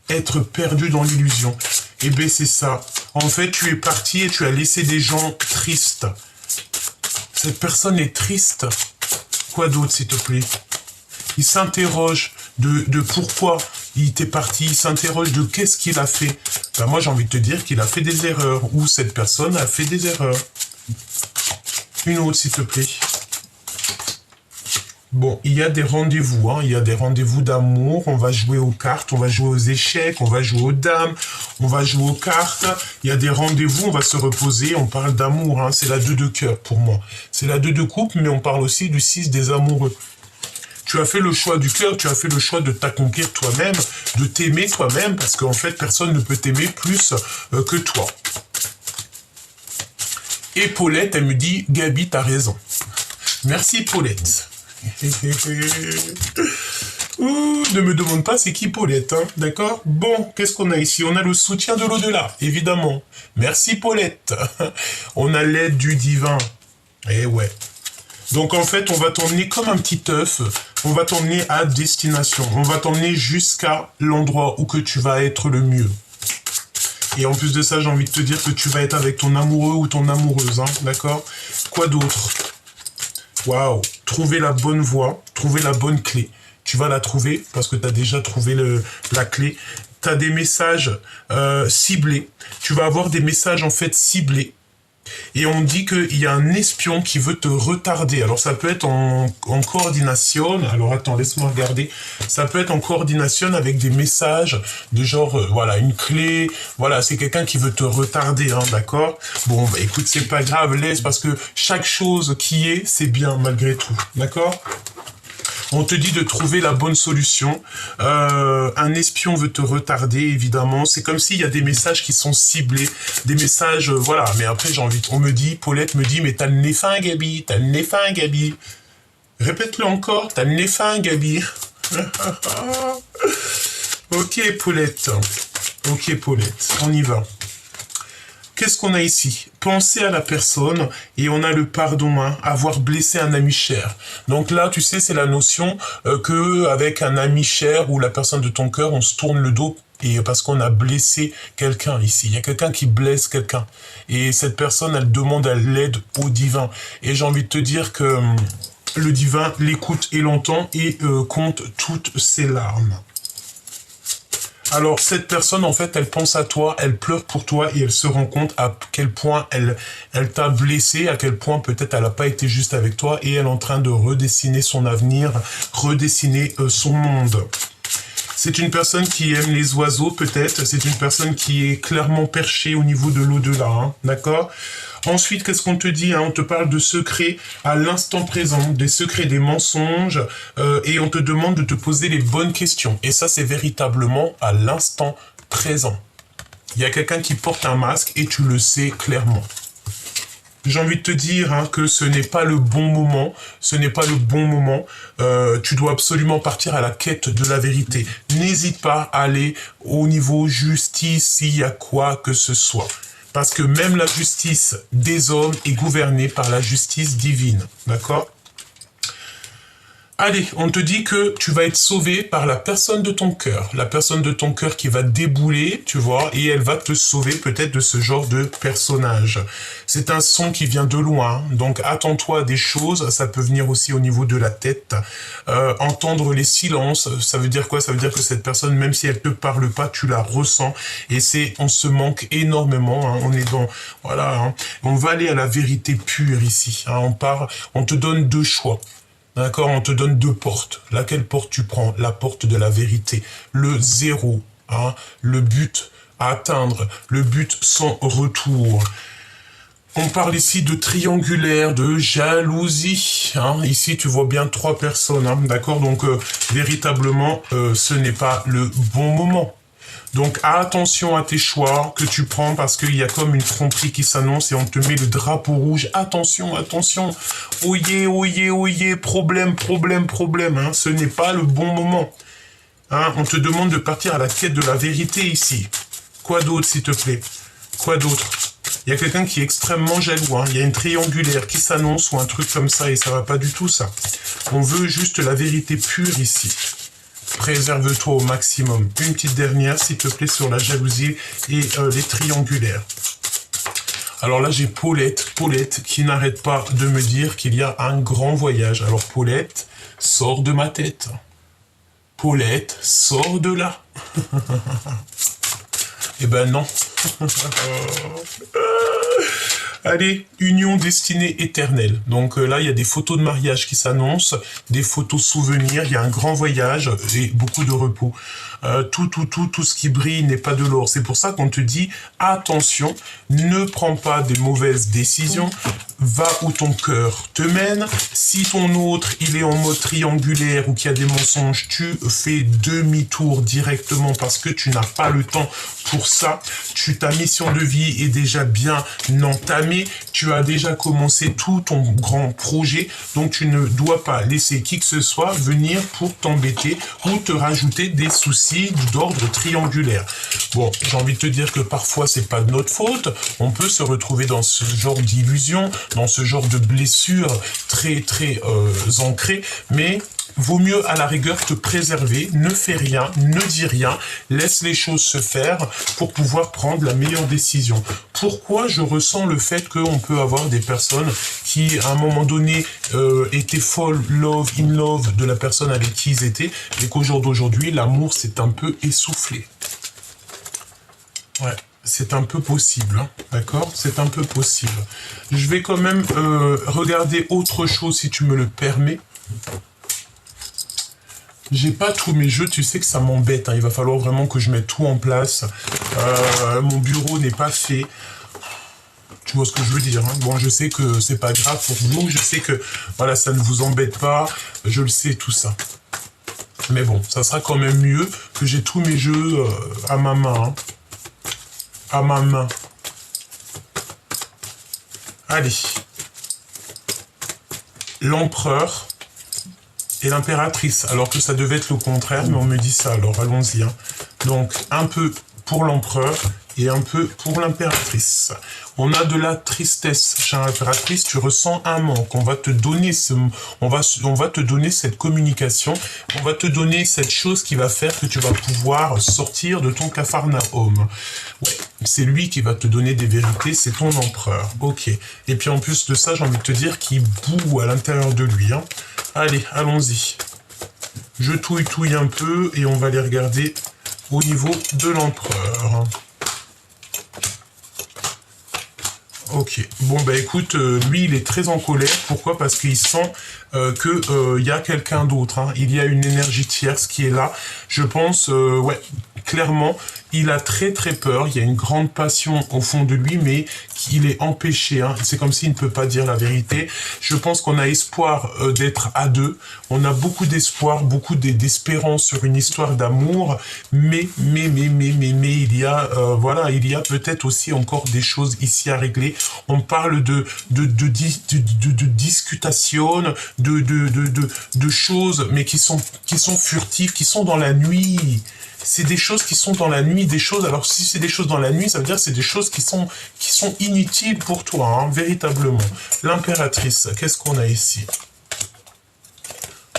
Être perdu dans l'illusion. Eh bien, c'est ça. En fait, tu es parti et tu as laissé des gens tristes. Cette personne est triste. Quoi d'autre, s'il te plaît? Il s'interroge de pourquoi il était parti, il s'interroge de qu'est-ce qu'il a fait. Moi, j'ai envie de te dire qu'il a fait des erreurs, ou cette personne a fait des erreurs. Une autre, s'il te plaît. Bon, il y a des rendez-vous, hein, il y a des rendez-vous d'amour, on va jouer aux cartes, on va jouer aux échecs, on va jouer aux dames, on va jouer aux cartes, il y a des rendez-vous, on va se reposer, on parle d'amour, hein, c'est la 2 de cœur pour moi. C'est la 2 de coupe, mais on parle aussi du 6 des amoureux. Tu as fait le choix du cœur, tu as fait le choix de t'accomplir toi-même, de t'aimer toi-même, parce qu'en fait, personne ne peut t'aimer plus que toi. Et Paulette, elle me dit, Gabi, t'as raison. Merci Paulette. Ouh, ne me demande pas c'est qui Paulette, hein, d'accord? Bon, qu'est-ce qu'on a ici? On a le soutien de l'au-delà, évidemment. Merci Paulette. On a l'aide du divin. Eh ouais. Donc en fait, on va t'emmener comme un petit œuf, on va t'emmener à destination, on va t'emmener jusqu'à l'endroit où que tu vas être le mieux. Et en plus de ça, j'ai envie de te dire que tu vas être avec ton amoureux ou ton amoureuse, hein, d'accord? Quoi d'autre? Waouh! Trouver la bonne voie, trouver la bonne clé. Tu vas la trouver parce que tu as déjà trouvé la clé. Tu as des messages ciblés. Tu vas avoir des messages en fait ciblés. Et on dit qu'il y a un espion qui veut te retarder. Alors ça peut être en coordination. Alors attends, laisse-moi regarder. Ça peut être en coordination avec des messages de genre, voilà, une clé. Voilà, c'est quelqu'un qui veut te retarder, hein, d'accord? Bon, bah écoute, c'est pas grave, laisse, parce que chaque chose qui est, c'est bien malgré tout, d'accord? On te dit de trouver la bonne solution. Un espion veut te retarder, évidemment. C'est comme s'il y a des messages qui sont ciblés. Des messages, voilà. Mais après, on me dit, Paulette me dit, mais t'as le nez fin, Gabi. T'as le nez fin, Gabi. Répète-le encore. T'as le nez fin, Gabi. Ok, Paulette. Ok, Paulette. On y va. Qu'est-ce qu'on a ici? Penser à la personne et on a le pardon, hein, avoir blessé un ami cher. Donc là, tu sais, c'est la notion que avec un ami cher ou la personne de ton cœur, on se tourne le dos et parce qu'on a blessé quelqu'un ici. Il y a quelqu'un qui blesse quelqu'un et cette personne, elle demande à l'aide au divin. Et j'ai envie de te dire que le divin l'écoute et l'entend et compte toutes ses larmes. Alors, cette personne, en fait, elle pense à toi, elle pleure pour toi et elle se rend compte à quel point elle t'a blessé, à quel point peut-être elle n'a pas été juste avec toi et elle est en train de redessiner son avenir, redessiner son monde. C'est une personne qui aime les oiseaux, peut-être. C'est une personne qui est clairement perchée au niveau de l'au-delà, hein, d'accord ? Ensuite, qu'est-ce qu'on te dit, hein? On te parle de secrets à l'instant présent, des secrets, des mensonges, et on te demande de te poser les bonnes questions. Et ça, c'est véritablement à l'instant présent. Il y a quelqu'un qui porte un masque et tu le sais clairement. J'ai envie de te dire hein, que ce n'est pas le bon moment, ce n'est pas le bon moment. Tu dois absolument partir à la quête de la vérité. N'hésite pas à aller au niveau justice s'il y a quoi que ce soit. Parce que même la justice des hommes est gouvernée par la justice divine. D'accord ? Allez, on te dit que tu vas être sauvé par la personne de ton cœur. La personne de ton cœur qui va débouler, tu vois, et elle va te sauver peut-être de ce genre de personnage. C'est un son qui vient de loin, donc attends-toi à des choses, ça peut venir aussi au niveau de la tête. Entendre les silences, ça veut dire quoi? Ça veut dire que cette personne, même si elle te parle pas, tu la ressens, et on se manque énormément, hein, on est dans, voilà, hein, on va aller à la vérité pure ici, hein, on te donne deux choix. D'accord, on te donne deux portes. Laquelle porte tu prends? La porte de la vérité. Le zéro, hein, le but à atteindre, le but sans retour. On parle ici de triangulaire, de jalousie. Hein. Ici, tu vois bien trois personnes. Hein, d'accord, donc véritablement, ce n'est pas le bon moment. Donc, attention à tes choix que tu prends parce qu'il y a comme une tromperie qui s'annonce et on te met le drapeau rouge. Attention, attention. Oyez, oyez, oyez. Problème, problème, problème. Hein. Ce n'est pas le bon moment. Hein. On te demande de partir à la quête de la vérité ici. Quoi d'autre, s'il te plaît? Quoi d'autre? Il y a quelqu'un qui est extrêmement jaloux. Hein. Il y a une triangulaire qui s'annonce ou un truc comme ça et ça va pas du tout, ça. On veut juste la vérité pure ici. Préserve-toi au maximum. Une petite dernière, s'il te plaît, sur la jalousie et les triangulaires. Alors là, j'ai Paulette qui n'arrête pas de me dire qu'il y a un grand voyage. Alors Paulette, sors de ma tête. Paulette, sors de là. Eh ben non. Allez, union destinée éternelle. Donc là, il y a des photos de mariage qui s'annoncent, des photos souvenirs, il y a un grand voyage et beaucoup de repos. Tout ce qui brille n'est pas de l'or. C'est pour ça qu'on te dit, attention, ne prends pas des mauvaises décisions, va où ton cœur te mène. Si ton autre, il est en mode triangulaire ou qu'il y a des mensonges, tu fais demi-tour directement parce que tu n'as pas le temps pour ça. Ta mission de vie est déjà bien entamée. Tu as déjà commencé tout ton grand projet. Donc, tu ne dois pas laisser qui que ce soit venir pour t'embêter ou te rajouter des soucis d'ordre triangulaire. Bon, j'ai envie de te dire que parfois, c'est pas de notre faute. On peut se retrouver dans ce genre d'illusion, dans ce genre de blessure très, très ancrée, mais vaut mieux à la rigueur te préserver, ne fais rien, ne dis rien, laisse les choses se faire pour pouvoir prendre la meilleure décision. Pourquoi je ressens le fait qu'on peut avoir des personnes qui, à un moment donné, étaient folles, in love de la personne avec qui ils étaient, et qu'au jour d'aujourd'hui, l'amour s'est un peu essoufflé. Ouais. C'est un peu possible, hein, d'accord? C'est un peu possible. Je vais quand même regarder autre chose, si tu me le permets. J'ai pas tous mes jeux, tu sais que ça m'embête, hein. Il va falloir vraiment que je mette tout en place. Mon bureau n'est pas fait. Tu vois ce que je veux dire, hein. Bon, je sais que c'est pas grave pour vous, je sais que, voilà, ça ne vous embête pas, je le sais, tout ça. Mais bon, ça sera quand même mieux que j'ai tous mes jeux à ma main, hein. À ma main. Allez. L'empereur et l'impératrice, alors que ça devait être le contraire, mais on me dit ça, alors allons-y, hein. Donc, un peu pour l'empereur et un peu pour l'impératrice. On a de la tristesse, chère impératrice, tu ressens un manque. On va te donner on va te donner cette communication, on va te donner cette chose qui va faire que tu vas pouvoir sortir de ton capharnaüm. Ouais, c'est lui qui va te donner des vérités, c'est ton empereur. Ok. Et puis en plus de ça, j'ai envie de te dire qu'il boue à l'intérieur de lui, hein. Allez, allons-y. Je touille un peu et on va les regarder au niveau de l'empereur. Ok, bon bah écoute, lui il est très en colère, pourquoi? Parce qu'il sent que y a quelqu'un d'autre, hein. Il y a une énergie tierce qui est là, je pense, ouais, clairement, il a très peur, il y a une grande passion au fond de lui, mais il est empêché, hein. C'est comme s'il ne peut pas dire la vérité. Je pense qu'on a espoir d'être à deux, on a beaucoup d'espoir, beaucoup d'espérance sur une histoire d'amour, mais il y a, voilà, il y a peut-être aussi encore des choses ici à régler. On parle de discutation, de choses, mais qui sont furtives, qui sont dans la nuit. C'est des choses qui sont dans la nuit, des choses. Alors si c'est des choses dans la nuit, ça veut dire que c'est des choses qui sont inutiles pour toi, hein, véritablement. L'impératrice, qu'est-ce qu'on a ici?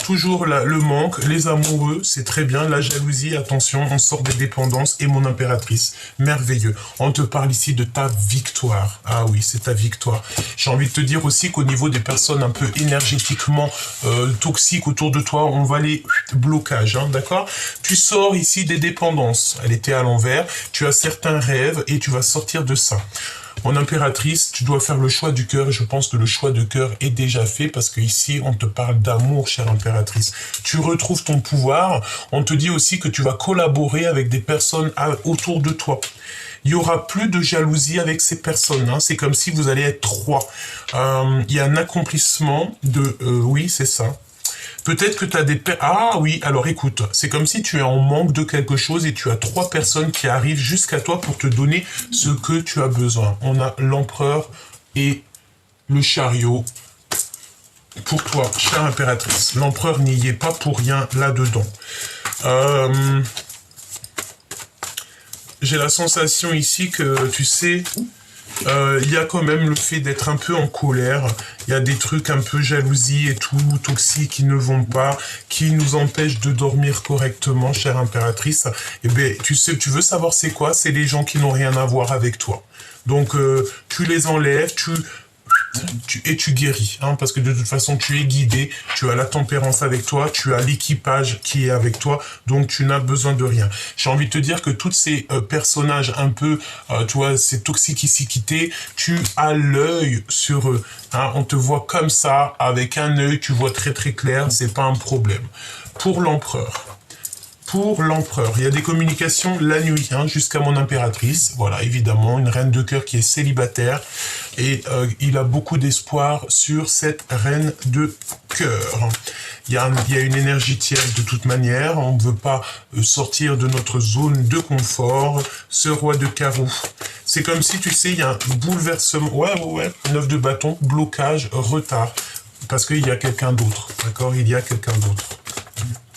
Toujours le manque, les amoureux, c'est très bien. La jalousie, attention, on sort des dépendances. Et mon impératrice, merveilleux. On te parle ici de ta victoire. Ah oui, c'est ta victoire. J'ai envie de te dire aussi qu'au niveau des personnes un peu énergétiquement toxiques autour de toi, on va les blocages, hein, d'accord? Tu sors ici des dépendances. Elle était à l'envers. Tu as certains rêves et tu vas sortir de ça. Mon impératrice, tu dois faire le choix du cœur et je pense que le choix de cœur est déjà fait parce que ici on te parle d'amour, chère impératrice. Tu retrouves ton pouvoir. On te dit aussi que tu vas collaborer avec des personnes autour de toi. Il n'y aura plus de jalousie avec ces personnes, hein. C'est comme si vous allez être trois. Il y a un accomplissement de... oui, c'est ça. Peut-être que tu as des... Ah oui, alors écoute, c'est comme si tu es en manque de quelque chose et tu as trois personnes qui arrivent jusqu'à toi pour te donner ce que tu as besoin. On a l'empereur et le chariot pour toi, chère impératrice. L'empereur n'y est pas pour rien là-dedans. J'ai la sensation ici que, tu sais... il y a quand même le fait d'être un peu en colère, il y a des trucs un peu jalousie et tout, toxiques qui ne vont pas, qui nous empêchent de dormir correctement, chère impératrice. Et bien, tu sais, tu veux savoir c'est quoi? C'est les gens qui n'ont rien à voir avec toi. Donc, tu les enlèves, et tu guéris, hein, parce que de toute façon, tu es guidé, tu as la tempérance avec toi, tu as l'équipage qui est avec toi, donc tu n'as besoin de rien. J'ai envie de te dire que tous ces personnages un peu, tu vois, ces toxicités, tu as l'œil sur eux, hein, on te voit comme ça, avec un œil, tu vois très clair, c'est pas un problème. Pour l'empereur, il y a des communications la nuit, hein, jusqu'à mon impératrice. Voilà, évidemment, une reine de cœur qui est célibataire. Et il a beaucoup d'espoir sur cette reine de cœur. Il y a une énergie tierce de toute manière. On ne veut pas sortir de notre zone de confort. Ce roi de carreau. C'est comme si, tu sais, il y a un bouleversement. Ouais. 9 de bâton, blocage, retard. Parce qu'il y a quelqu'un d'autre. D'accord? Il y a quelqu'un d'autre.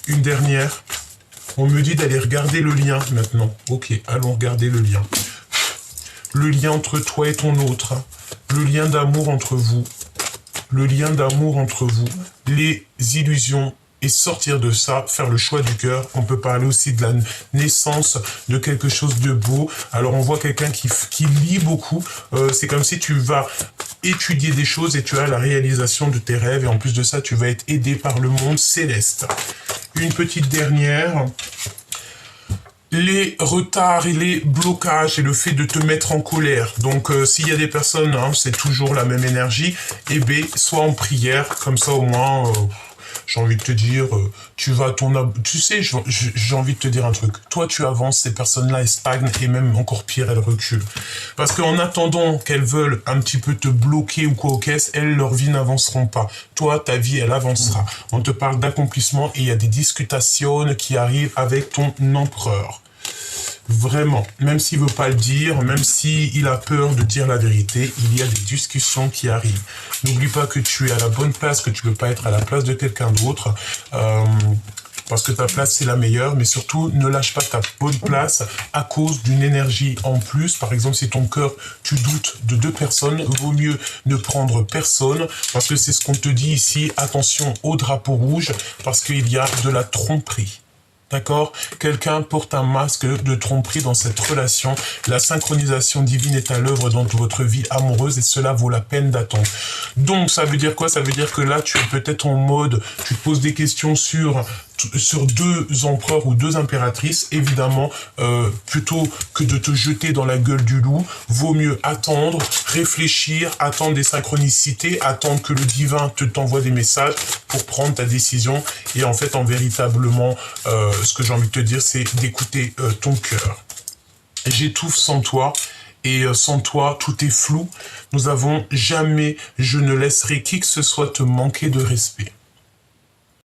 Une dernière. On me dit d'aller regarder le lien maintenant. Ok, allons regarder le lien. Le lien entre toi et ton autre. Le lien d'amour entre vous. Le lien d'amour entre vous. Les illusions. Et sortir de ça, faire le choix du cœur. On peut parler aussi de la naissance de quelque chose de beau. Alors on voit quelqu'un qui lit beaucoup. C'est comme si tu vas étudier des choses et tu as la réalisation de tes rêves. Et en plus de ça, tu vas être aidé par le monde céleste. Une petite dernière. Les retards et les blocages et le fait de te mettre en colère. Donc, s'il y a des personnes, hein, c'est toujours la même énergie, eh bien, sois en prière, comme ça au moins, j'ai envie de te dire, tu vas à ton... Tu sais, j'ai envie de te dire un truc. Toi, tu avances, ces personnes-là, elles stagnent, et même encore pire, elles reculent. Parce qu'en attendant qu'elles veulent un petit peu te bloquer ou quoi aux caisses, elles, leur vie n'avanceront pas. Toi, ta vie, elle avancera. On te parle d'accomplissement et il y a des discutations qui arrivent avec ton empereur. Vraiment, même s'il veut pas le dire, même s'il a peur de dire la vérité, il y a des discussions qui arrivent. N'oublie pas que tu es à la bonne place, que tu ne peux pas être à la place de quelqu'un d'autre, parce que ta place c'est la meilleure, mais surtout ne lâche pas ta bonne place à cause d'une énergie en plus. Par exemple, si ton cœur, tu doutes de 2 personnes, vaut mieux ne prendre personne, parce que c'est ce qu'on te dit ici, attention au drapeau rouge, parce qu'il y a de la tromperie. D'accord? Quelqu'un porte un masque de tromperie dans cette relation. La synchronisation divine est à l'œuvre dans votre vie amoureuse et cela vaut la peine d'attendre. Donc, ça veut dire quoi? Ça veut dire que là, tu es peut-être en mode, tu te poses des questions sur 2 empereurs ou 2 impératrices. Évidemment, plutôt que de te jeter dans la gueule du loup, vaut mieux attendre, réfléchir, attendre des synchronicités, attendre que le divin t'envoie des messages pour prendre ta décision. Et en fait, véritablement, ce que j'ai envie de te dire, c'est d'écouter ton cœur. J'étouffe sans toi. Et sans toi, tout est flou. Nous avons jamais, je ne laisserai qui que ce soit te manquer de respect.